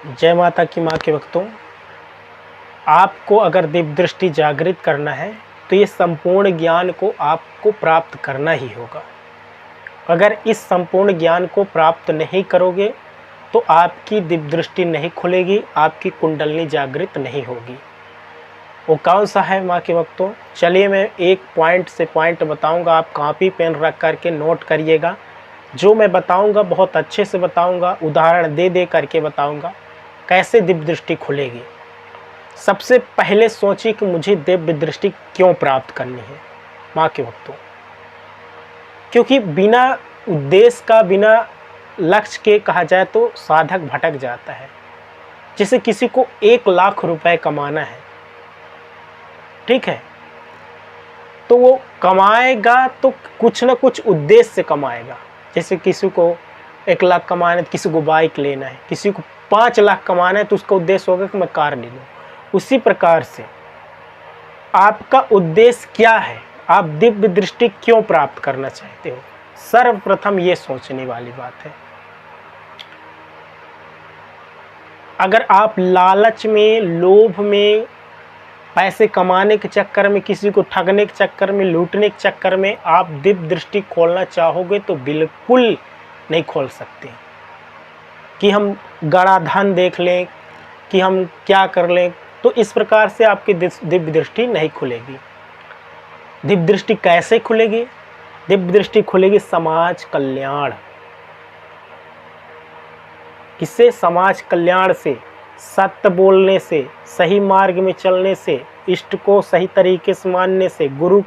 जय माता की माँ के भक्तों, आपको अगर दिव्य दृष्टि जागृत करना है तो ये संपूर्ण ज्ञान को आपको प्राप्त करना ही होगा। अगर इस संपूर्ण ज्ञान को प्राप्त नहीं करोगे तो आपकी दिव्य दृष्टि नहीं खुलेगी, आपकी कुंडलिनी जागृत नहीं होगी। वो कौन सा है माँ के भक्तों? चलिए मैं एक पॉइंट से पॉइंट बताऊंगा, आप कॉपी पेन रख करके नोट करिएगा। जो मैं बताऊंगा बहुत अच्छे से बताऊंगा, उदाहरण दे दे करके बताऊंगा कैसे दिव्य दृष्टि खुलेगी। सबसे पहले सोचिए कि मुझे दिव्य दृष्टि क्यों प्राप्त करनी है माँ के भक्तों। क्योंकि बिना उद्देश्य का, बिना लक्ष्य के कहा जाए तो साधक भटक जाता है। जैसे किसी को 1 लाख रुपए कमाना है, ठीक है, तो वो कमाएगा तो कुछ ना कुछ उद्देश्य से कमाएगा। जैसे किसी को 1 लाख कमाना है तो किसी को बाइक लेना है, किसी को 5 लाख कमाना है तो उसका उद्देश्य होगा कि मैं कार ले लूँ। उसी प्रकार से आपका उद्देश्य क्या है, आप दिव्य दृष्टि क्यों प्राप्त करना चाहते हो, सर्वप्रथम ये सोचने वाली बात है। अगर आप लालच में, लोभ में, पैसे कमाने के चक्कर में, किसी को ठगने के चक्कर में, लूटने के चक्कर में आप दिव्य दृष्टि खोलना चाहोगे तो बिल्कुल नहीं खोल सकते। कि हम गड़ा धन देख लें, कि हम क्या कर लें, तो इस प्रकार से आपकी दिव्य दृष्टि नहीं खुलेगी। दिव्य दृष्टि कैसे खुलेगी? दिव्य दृष्टि खुलेगी समाज कल्याण। किससे? समाज कल्याण से, सत्य बोलने से, सही मार्ग में चलने से, इष्ट को सही तरीके से मानने से, गुरु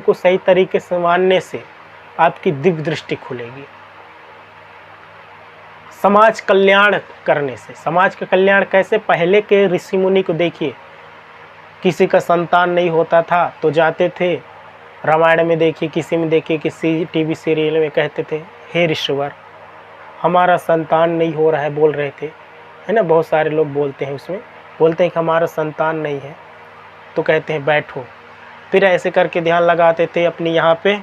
को सही तरीके से मानने से आपकी दिव्य दृष्टि खुलेगी। समाज कल्याण करने से। समाज का कल्याण कैसे? पहले के ऋषि मुनि को देखिए, किसी का संतान नहीं होता था तो जाते थे, रामायण में देखिए, किसी में देखिए, किसी टीवी सीरियल में कहते थे, हे ऋषिवर हमारा संतान नहीं हो रहा है, बोल रहे थे, है ना। बहुत सारे लोग बोलते हैं, उसमें बोलते हैं कि हमारा संतान नहीं है, तो कहते हैं बैठो। फिर ऐसे करके ध्यान लगाते थे अपनी यहाँ पे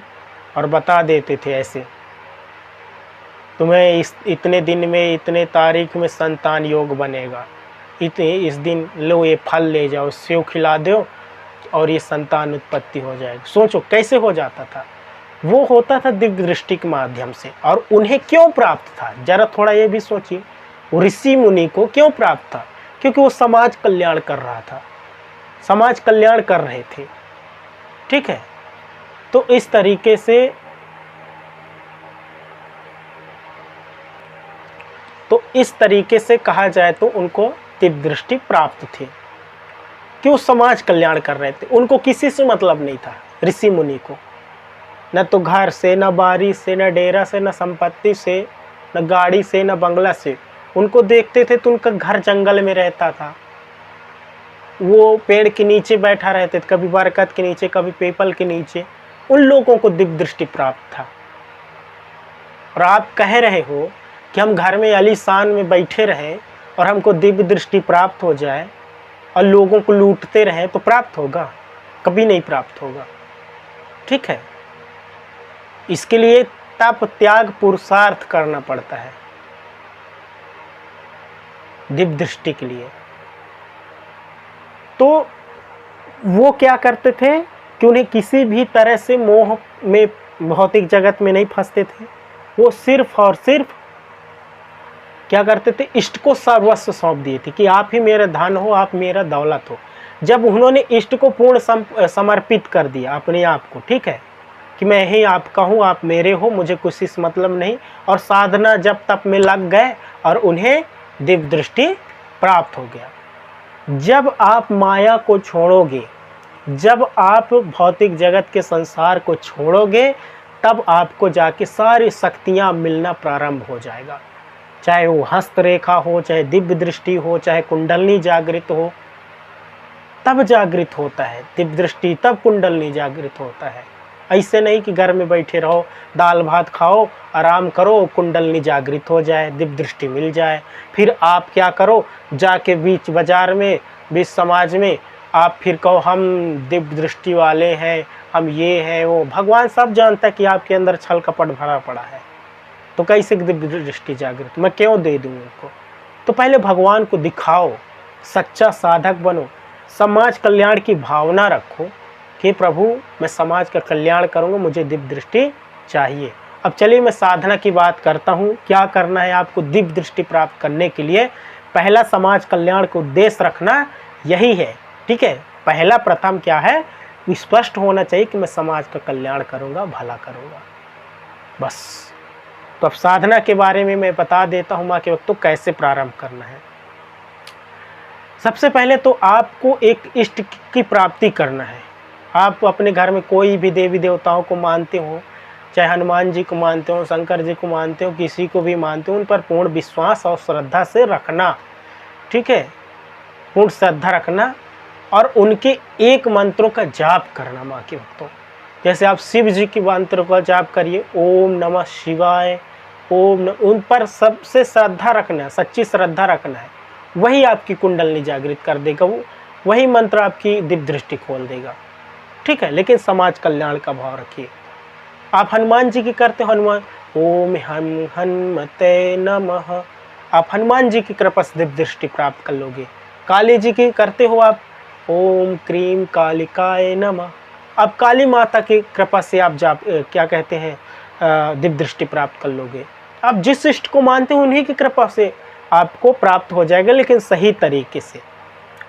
और बता देते थे, ऐसे तुम्हें इतने दिन में, इतने तारीख में संतान योग बनेगा, इस दिन लो ये फल ले जाओ, सेव खिला दो और ये संतान उत्पत्ति हो जाएगी। सोचो कैसे हो जाता था। वो होता था दिव्य दृष्टि के माध्यम से। और उन्हें क्यों प्राप्त था, जरा थोड़ा ये भी सोचिए। ऋषि मुनि को क्यों प्राप्त था? क्योंकि वो समाज कल्याण कर रहा था, समाज कल्याण कर रहे थे, ठीक है। तो इस तरीके से कहा जाए तो उनको दिव्य दृष्टि प्राप्त थी। क्यों? समाज कल्याण कर रहे थे, उनको किसी से मतलब नहीं था। ऋषि मुनि को न तो घर से, न बारी से, न डेरा से, न संपत्ति से, न गाड़ी से, न बंगला से। उनको देखते थे तो उनका घर जंगल में रहता था, वो पेड़ के नीचे बैठा रहते थे, कभी बरगद के नीचे, कभी पीपल के नीचे। उन लोगों को दिव्य दृष्टि प्राप्त था। और आप कह रहे हो कि हम घर में आलीशान में बैठे रहें और हमको दिव्य दृष्टि प्राप्त हो जाए और लोगों को लूटते रहें तो प्राप्त होगा? कभी नहीं प्राप्त होगा, ठीक है। इसके लिए तप, त्याग, पुरुषार्थ करना पड़ता है दिव्य दृष्टि के लिए। तो वो क्या करते थे कि उन्हें किसी भी तरह से मोह में, भौतिक जगत में नहीं फंसते थे। वो सिर्फ और सिर्फ क्या करते थे? इष्ट को सर्वस्व सौंप दिए थे कि आप ही मेरा धन हो, आप मेरा दौलत हो। जब उन्होंने इष्ट को पूर्ण समर्पित कर दिया अपने आप को, ठीक है, कि मैं ही आपका हूँ, आप मेरे हो, मुझे कुछ से मतलब नहीं, और साधना जब तप में लग गए और उन्हें दिव्य दृष्टि प्राप्त हो गया। जब आप माया को छोड़ोगे, जब आप भौतिक जगत के संसार को छोड़ोगे, तब आपको जाके सारी शक्तियाँ मिलना प्रारंभ हो जाएगा। चाहे वो हस्तरेखा हो, चाहे दिव्य दृष्टि हो, चाहे कुंडलिनी जागृत हो, तब जागृत होता है दिव्य दृष्टि, तब कुंडलिनी जागृत होता है। ऐसे नहीं कि घर में बैठे रहो, दाल भात खाओ, आराम करो, कुंडलिनी जागृत हो जाए, दिव्य दृष्टि मिल जाए। फिर आप क्या करो, जाके बीच बाजार में, बीच समाज में आप फिर कहो हम दिव्य दृष्टि वाले हैं, हम ये हैं वो। भगवान सब जानता है कि आपके अंदर छल कपट भरा पड़ा है, तो कैसे दिव्य दृष्टि जागृत, मैं क्यों दे दूँ उनको? तो पहले भगवान को दिखाओ, सच्चा साधक बनो, समाज कल्याण की भावना रखो कि प्रभु मैं समाज का कल्याण करूँगा, मुझे दिव्य दृष्टि चाहिए। अब चलिए मैं साधना की बात करता हूँ। क्या करना है आपको दिव्य दृष्टि प्राप्त करने के लिए? पहला, समाज कल्याण को उद्देश्य रखना यही है, ठीक है। पहला प्रथम क्या है, स्पष्ट होना चाहिए कि मैं समाज का कल्याण करूँगा, भला करूँगा, बस। तो अब साधना के बारे में मैं बता देता हूँ माँ के वक्त, तो कैसे प्रारंभ करना है। सबसे पहले तो आपको एक इष्ट की प्राप्ति करना है। आप अपने घर में कोई भी देवी देवताओं को मानते हो, चाहे हनुमान जी को मानते हो, शंकर जी को मानते हो, किसी को भी मानते हो, उन पर पूर्ण विश्वास और श्रद्धा से रखना, ठीक है। पूर्ण श्रद्धा रखना और उनके एक मंत्रों का जाप करना माँ के भक्तों। जैसे आप शिव जी के मंत्र का जाप करिए, ओम नमः शिवाय, उन पर सबसे श्रद्धा रखना है, सच्ची श्रद्धा रखना है। वही आपकी कुंडलनी जागृत कर देगा, वही मंत्र आपकी दिव्य दृष्टि खोल देगा, ठीक है। लेकिन समाज कल्याण का भाव रखिए। आप हनुमान जी की करते हो, हनुमान ओम हनुमते नमः, आप हनुमान जी की कृपा से दिव्य दृष्टि प्राप्त कर लोगे। काली जी की करते हो आप, ओम क्रीम कालिकाय नमः, अब काली माता की कृपा से आप जाप क्या कहते हैं दिव्य दृष्टि प्राप्त कर लोगे। आप जिस इष्ट को मानते हो उन्हीं की कृपा से आपको प्राप्त हो जाएगा, लेकिन सही तरीके से।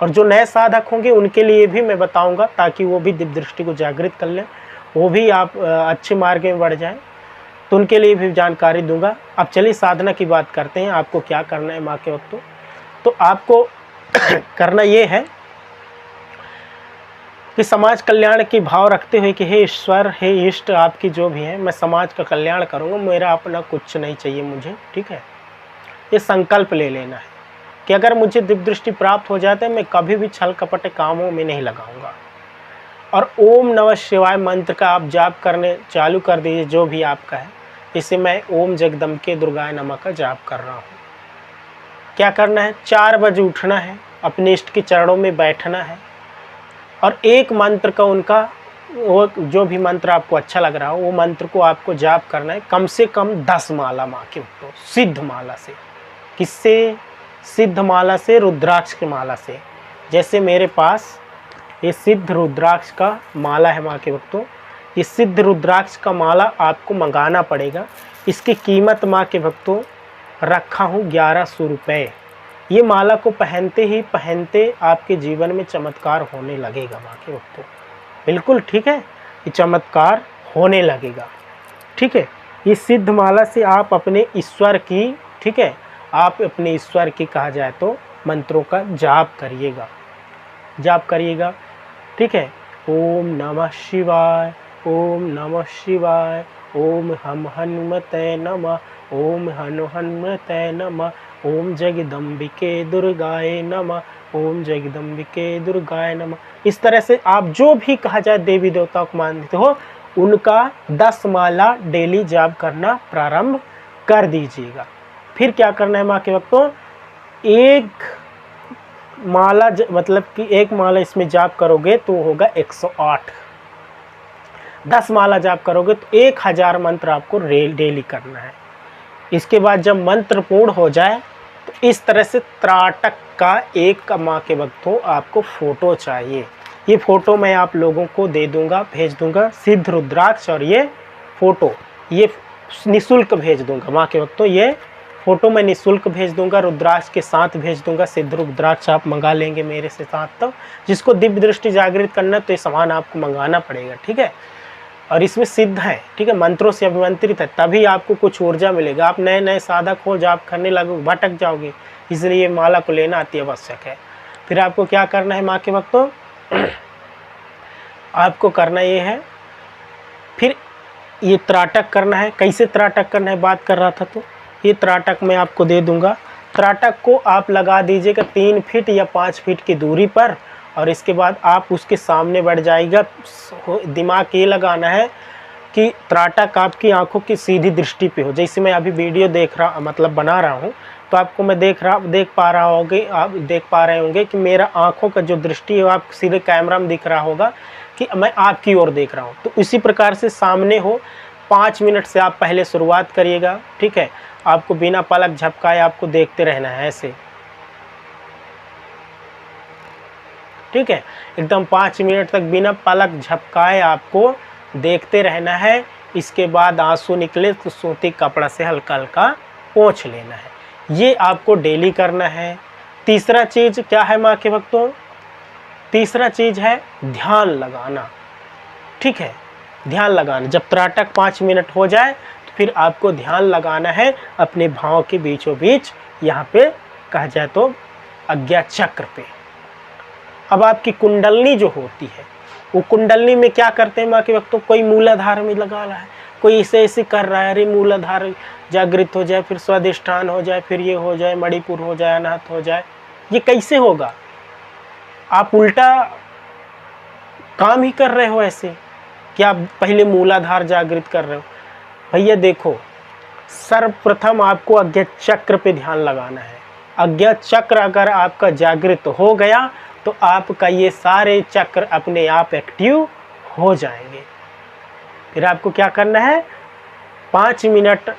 और जो नए साधक होंगे उनके लिए भी मैं बताऊंगा, ताकि वो भी दिव्य दृष्टि को जागृत कर लें, वो भी आप अच्छे मार्ग में बढ़ जाएं, तो उनके लिए भी जानकारी दूंगा। अब चलिए साधना की बात करते हैं। आपको क्या करना है माँ के वक्त, तो आपको करना ये है कि समाज कल्याण की भाव रखते हुए कि हे ईश्वर, हे इष्ट, आपकी जो भी है, मैं समाज का कल्याण करूँगा, मेरा अपना कुछ नहीं चाहिए मुझे, ठीक है। ये संकल्प ले लेना है कि अगर मुझे दिव्य दृष्टि प्राप्त हो जाता है, मैं कभी भी छल कपट कामों में नहीं लगाऊंगा। और ओम नमः शिवाय मंत्र का आप जाप करने चालू कर दीजिए, जो भी आपका है। इसे मैं ओम जगदम्बिके दुर्गाय नमः का जाप कर रहा हूँ। क्या करना है, 4 बजे उठना है, अपने इष्ट के चरणों में बैठना है और एक मंत्र का उनका, वो जो भी मंत्र आपको अच्छा लग रहा हो, वो मंत्र को आपको जाप करना है कम से कम 10 माला माँ के ऊपर, सिद्ध माला से। किससे? सिद्ध माला से, रुद्राक्ष की माला से। जैसे मेरे पास ये सिद्ध रुद्राक्ष का माला है माँ के भक्तों, ये सिद्ध रुद्राक्ष का माला आपको मंगाना पड़ेगा। इसकी कीमत माँ के भक्तों रखा हूँ 1100 रुपये। ये माला को पहनते ही पहनते आपके जीवन में चमत्कार होने लगेगा माँ के भक्तों, बिल्कुल ठीक है, ये चमत्कार होने लगेगा, ठीक है। ये सिद्ध माला से आप अपने ईश्वर की, ठीक है, आप अपने ईश्वर की कहा जाए तो मंत्रों का जाप करिएगा, ठीक है। ओम नमः शिवाय, ओम नमः शिवाय, ओम हम हनुमते नमः, ओम हनुमते नमः, ओम जगदम्बिके दुर्गाय नमः, ओम जगदम्बिके दुर्गाय नमः। इस तरह से आप जो भी कहा जाए देवी देवताओं को मानते हो, उनका 10 माला डेली जाप करना प्रारंभ कर दीजिएगा। फिर क्या करना है माँ के भक्तों, एक माला मतलब कि एक माला इसमें जाप करोगे तो होगा 108। 10 माला जाप करोगे तो 1000 मंत्र आपको डेली करना है। इसके बाद जब मंत्र पूर्ण हो जाए तो इस तरह से त्राटक का एक माँ के भक्तों आपको फ़ोटो चाहिए। ये फ़ोटो मैं आप लोगों को दे दूँगा, भेज दूँगा, सिद्ध रुद्राक्ष और ये फ़ोटो ये निःशुल्क भेज दूँगा माँ के भक्तों। ये फ़ोटो मैं निःशुल्क भेज दूंगा, रुद्राक्ष के साथ भेज दूंगा। सिद्ध रुद्राक्ष आप मंगा लेंगे मेरे से साथ, तो जिसको दिव्य दृष्टि जागृत करना तो ये सामान आपको मंगाना पड़ेगा, ठीक है। और इसमें सिद्ध है, ठीक है, मंत्रों से अभिमंत्रित है, तभी आपको कुछ ऊर्जा मिलेगा। आप नए नए साधक हो, जाप करने लगो भटक जाओगे, इसलिए माला को लेना अति आवश्यक है। फिर आपको क्या करना है माँ के भक्तों, आपको करना ये है, फिर ये त्राटक करना है। कैसे त्राटक करना है बात कर रहा था, तो ये त्राटक मैं आपको दे दूंगा। त्राटक को आप लगा दीजिएगा 3 फीट या 5 फीट की दूरी पर, और इसके बाद आप उसके सामने बढ़ जाएगा। दिमाग ये लगाना है कि त्राटक आपकी आंखों की सीधी दृष्टि पे हो। जैसे मैं अभी वीडियो देख रहा मतलब बना रहा हूँ, तो आपको मैं देख पा रहे होंगे कि मेरा आंखों का जो दृष्टि है आप सीधे कैमरा में दिख रहा होगा कि मैं आपकी ओर देख रहा हूँ। तो इसी प्रकार से सामने हो, 5 मिनट से आप पहले शुरुआत करिएगा, ठीक है। आपको बिना पलक झपकाए आपको देखते रहना है ऐसे, ठीक है। एकदम 5 मिनट तक बिना पलक झपकाए आपको देखते रहना है। इसके बाद आंसू निकले तो सूती कपड़ा से हल्का हल्का पोंछ लेना है। ये आपको डेली करना है। तीसरा चीज़ क्या है माँ के भक्तों? तीसरा चीज़ है ध्यान लगाना, ठीक है। ध्यान लगाना, जब त्राटक 5 मिनट हो जाए तो फिर आपको ध्यान लगाना है अपने भाव के बीचों बीच, यहाँ पे कहा जाए तो आज्ञा चक्र पे। अब आपकी कुंडलनी जो होती है, वो कुंडलनी में क्या करते हैं माँ के भक्तों? कोई मूलाधार में लगा रहा है, कोई इसे ऐसे कर रहा है, अरे मूलाधार जागृत हो जाए, फिर स्वादिष्ठान हो जाए, फिर ये हो जाए, मणिपुर हो जाए, अनाहत हो जाए। ये कैसे होगा? आप उल्टा काम ही कर रहे हो ऐसे कि आप पहले मूलाधार जागृत कर रहे हो। भैया देखो, सर्वप्रथम आपको आज्ञा चक्र पे ध्यान लगाना है। आज्ञा चक्र अगर आपका जागृत हो गया तो आपका ये सारे चक्र अपने आप एक्टिव हो जाएंगे। फिर आपको क्या करना है? 5 मिनट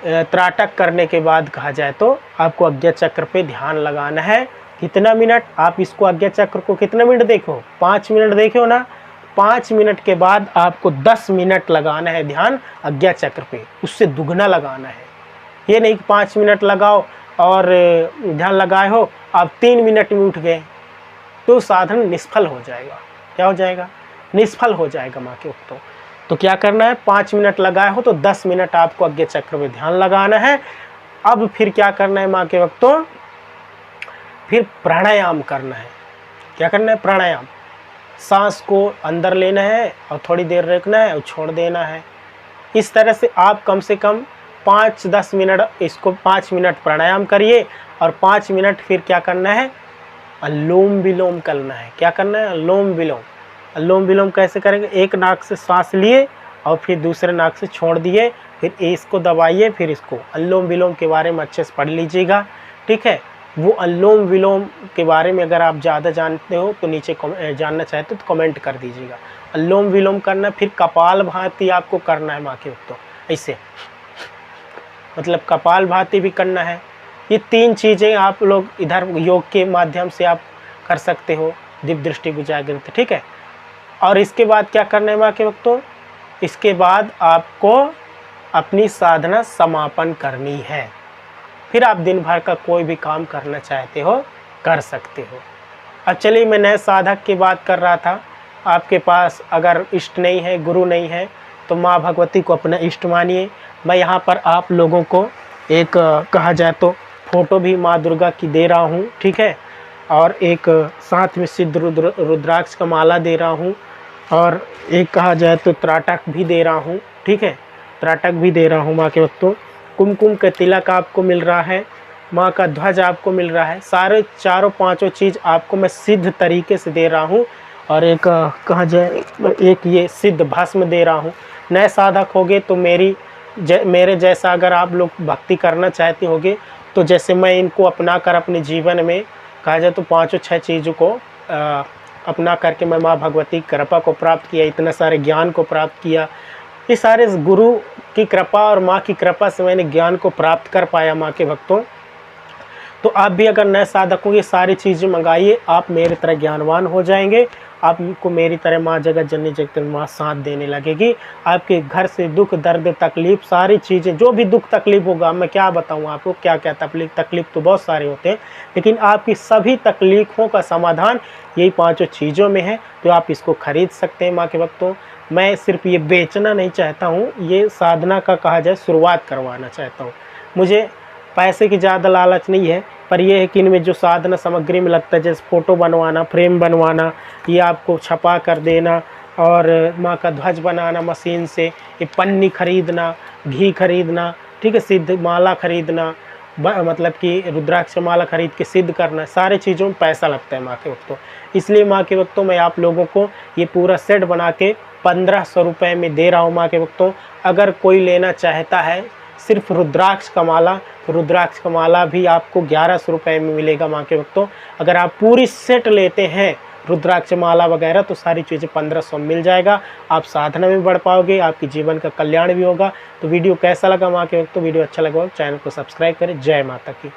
त्राटक करने के बाद कहा जाए तो आपको आज्ञा चक्र पे ध्यान लगाना है। कितना मिनट? आप इसको आज्ञा चक्र को कितना मिनट देखो? 5 मिनट देखो ना। 5 मिनट के बाद आपको 10 मिनट लगाना है ध्यान आज्ञा चक्र पे, उससे दुगना लगाना है। ये नहीं कि 5 मिनट लगाओ और ध्यान लगाए हो, आप 3 मिनट में उठ गए तो साधन निष्फल हो जाएगा। क्या हो जाएगा? निष्फल हो जाएगा माँ के भक्तों। तो क्या करना है? 5 मिनट लगाए हो तो 10 मिनट आपको आज्ञा चक्र में ध्यान लगाना है। अब फिर क्या करना है माँ के भक्तों? फिर प्राणायाम करना है। क्या करना है? प्राणायाम। सांस को अंदर लेना है और थोड़ी देर रखना है और छोड़ देना है। इस तरह से आप कम से कम 5-10 मिनट, इसको 5 मिनट प्राणायाम करिए और 5 मिनट फिर क्या करना है? अनुलोम विलोम करना है। क्या करना है? अनुलोम विलोम। अनुलोम विलोम कैसे करेंगे? एक नाक से सांस लिए और फिर दूसरे नाक से छोड़ दिए, फिर इसको दबाइए, फिर इसको। अनुलोम विलोम के बारे में अच्छे से पढ़ लीजिएगा, ठीक है। वो अनुलोम विलोम के बारे में अगर आप ज़्यादा जानते हो तो नीचे जानना चाहते हो तो कमेंट कर दीजिएगा। अनुलोम विलोम करना, फिर कपाल भाती आपको करना है माँ के भक्तों, ऐसे मतलब कपाल भाती भी करना है। ये 3 चीज़ें आप लोग इधर योग के माध्यम से आप कर सकते हो, दिव्य दृष्टि को जागृत, ठीक है। और इसके बाद क्या करना है माँ के भक्तों? इसके बाद आपको अपनी साधना समापन करनी है। फिर आप दिन भर का कोई भी काम करना चाहते हो कर सकते हो। अब चलिए, मैं नए साधक की बात कर रहा था। आपके पास अगर इष्ट नहीं है, गुरु नहीं है, तो माँ भगवती को अपना इष्ट मानिए। मैं यहाँ पर आप लोगों को एक कहा जाए तो फ़ोटो भी माँ दुर्गा की दे रहा हूँ, ठीक है। और एक साथ में सिद्ध रुद्राक्ष का माला दे रहा हूँ, और एक कहा जाए तो त्राटक भी दे रहा हूँ, ठीक है। त्राटक भी दे रहा हूँ माँ के भक्तों। कुमकुम का तिलक आपको मिल रहा है, माँ का ध्वज आपको मिल रहा है। सारे चारों पांचों चीज़ आपको मैं सिद्ध तरीके से दे रहा हूँ। और एक कहा जाए एक ये सिद्ध भस्म दे रहा हूँ। नए साधक होगे तो मेरे जैसा अगर आप लोग भक्ति करना चाहते होगे तो जैसे मैं इनको अपना कर अपने जीवन में कहा जाए तो 5-6 चीज़ों को अपना करके मैं माँ भगवती की कृपा को प्राप्त किया, इतना सारे ज्ञान को प्राप्त किया। ये सारे गुरु की कृपा और माँ की कृपा से मैंने ज्ञान को प्राप्त कर पाया माँ के भक्तों। तो आप भी अगर नए साधक हो, ये सारी चीज़ें मंगाइए, आप मेरी तरह ज्ञानवान हो जाएंगे। आपको मेरी तरह माँ जगत जननी जगत माँ साथ देने लगेगी। आपके घर से दुख दर्द तकलीफ़ सारी चीज़ें, जो भी दुख तकलीफ़ होगा, मैं क्या बताऊँ आपको क्या क्या तकलीफ़ तो बहुत सारे होते हैं, लेकिन आपकी सभी तकलीफ़ों का समाधान यही 5 चीज़ों में है। तो आप इसको खरीद सकते हैं माँ के भक्तों। मैं सिर्फ ये बेचना नहीं चाहता हूँ, ये साधना का कहा जाए शुरुआत करवाना चाहता हूँ। मुझे पैसे की ज़्यादा लालच नहीं है, पर यह है कि इनमें जो साधना सामग्री में लगता है, जैसे फ़ोटो बनवाना, फ्रेम बनवाना, ये आपको छपा कर देना, और माँ का ध्वज बनाना मशीन से, ये पन्नी खरीदना, घी खरीदना, ठीक है, सिद्ध माला खरीदना, मतलब कि रुद्राक्ष माला खरीद के सिद्ध करना, सारे चीज़ों में पैसा लगता है माँ के वक्तों। इसलिए माँ के वक्तों मैं आप लोगों को ये पूरा सेट बना के 1500 रुपये में दे रहा हूँ माँ के वक्तों। अगर कोई लेना चाहता है सिर्फ रुद्राक्ष का माला, तो रुद्राक्ष का माला भी आपको 1100 रुपये में मिलेगा माँ के भक्तों। अगर आप पूरी सेट लेते हैं रुद्राक्ष माला वगैरह, तो सारी चीज़ें 1500 मिल जाएगा। आप साधना में बढ़ पाओगे, आपकी जीवन का कल्याण भी होगा। तो वीडियो कैसा लगा माँ के वक्त, तो वीडियो अच्छा लगा चैनल को सब्सक्राइब करें। जय माता की।